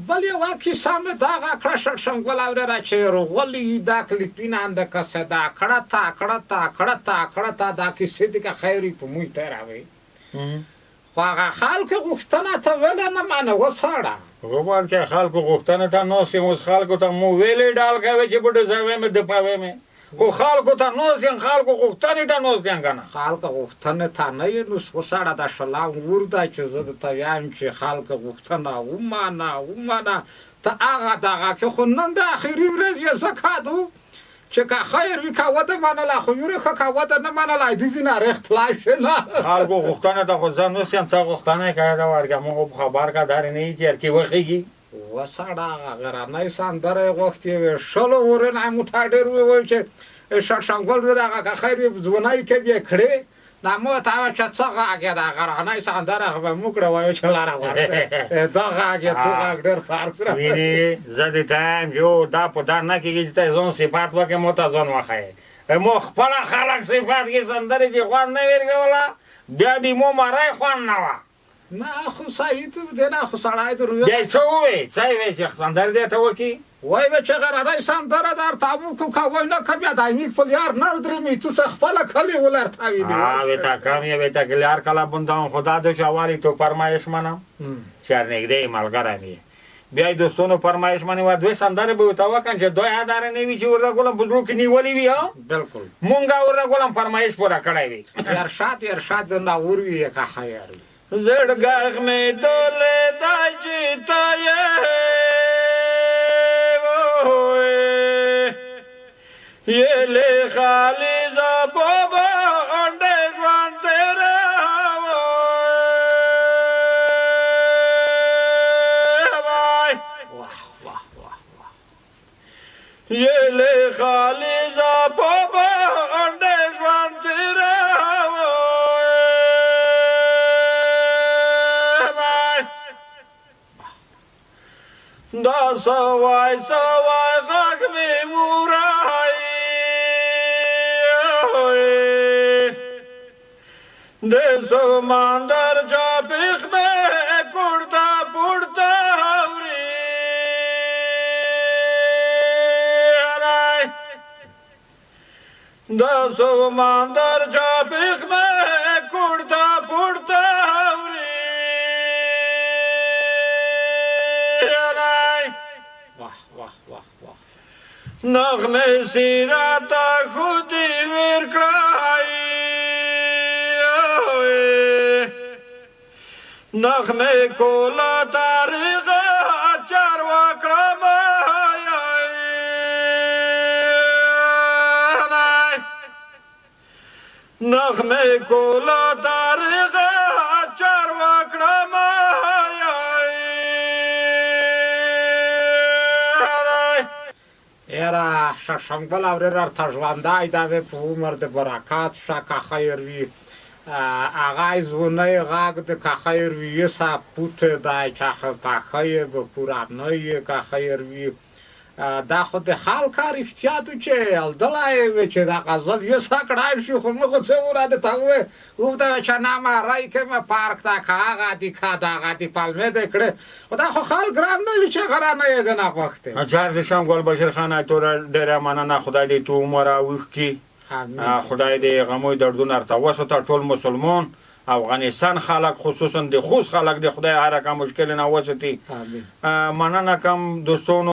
بل یوه کیسه مې دغه کړه شړشمګل اورېره چې روغلي دا کلیپینان د کسه دا کړه تا دا کیسې دي که خیر وي په موږ تېروي خو هغه خلکو غوښتنه ته ویله نه منه وڅاړه غوبال که خلکو غوښتنه ته ناست یم اوس خلکو ته مو ویلې ډال کوې چې بډوزوې مې دپوې مې خو خلکو ته ناست یم خلکو غوښتنې ته ناست یم که نه خلکو غوښتنې ته نه یې نو وڅاړه دا شلام ور ده چې زه درته وایم چې خلکو غوښتنه ومنه ته هغه دغه کې خو نن د اخري ورځ یې زکات و چې که خیر وي که وده منله خو یورې که وده نه منله دې ځینې اختلا شي نه خلکو غوښتنه ته خو زه ناست یم څه غوښتنه یې کړې ده ورکه موږ خبر که درې نه یي چې هرکې وخېږي وڅاړه هغه غرنۍ سندره یې غوښتې وې شلو ورنه موټه ډېر وویل چې شړشمګل هغه که خیر وي ځوانۍ کې بیا کړې نه مو ته وایه چې څه غږ یې د غرنۍ سندره خو به موږ کړه وایو چې لاره ورسې دا غږ یې تو غږ ډېر فرق سره وینې زه دې ته یم چې دا په دا نه کېږي چې ته ځان صفات وکړې مو ته ځان وښیې مو خپله خلک صفات کې سندرې چې خوند نه ورکوله بیا بې مو مرۍ خوند نه وه نه خو صحیح ته دی نه خو سړی د رویه بیا یې څه ووایې څه یې وایې چې سندرې دې ته وکړي وای به چې غرنۍ سندره درته موږ که وای نه که بیا دایمي خپل یار نه درېمې تو څه خپله کلي ولرته ویلي بېته کم یې بېته کلیار کله بندم خو دا دی چې اول تو فرمایش منم چې نږدې ملګری مې بیا یې دوستانو فرمایش منې وه دوی سندرې به ورته وکړم چې دوی هداره نه وي چې ورته ګلم په زړو کې نیولې وي بلکل مونږ ورته ګلم فرمایش پوره کړی وي ارشاد د ناور وي که خیر وي زړ ږغ مې دولېدی چې ته یې یلې خالي زه په باندې ژوند تېروی یلې خالي زه په باندې ژوند تېروی دا سوای غږ مې وورای د سمندر جابیخ مې پورته اوري د سمندر جابیخ مې پورته اوري نغمه سیراتا خودی ورکړای نغمه کولا تاریخ چار وکړم نغمه کولا تاریخ چار وکړم یاره شړشمګل اورېره ورته ژوندی دا وې په عمر د برکات شه که خیر وي هغه یې ځوانۍ غږ د که خیر وي یې سپوت دی که ښه یې به پورانه یې که خیر وي دا خو د خلکه رښتیا تو چې الدلی وې چې دا غزل یې څه کړی شي خو موږ څه وره درته ووایې وده چې نه مرۍ کومه پارک ته که هغه دي که دغه دي پلمې دې کړې خو دا خو خلک ګران نه وي چې غرانه یې دې نه غوښتې اچار دې شم ګل بشیر خان توره ډېره مننه خدای دې تو عمر اوښ کړي خدای دې غموی دردونه ورته وساته ټول مسلمان افغانستان خلک خصوصا د خوست خلک د خدای هر هغه مشکل نه وساتي مننه کوم دوستانو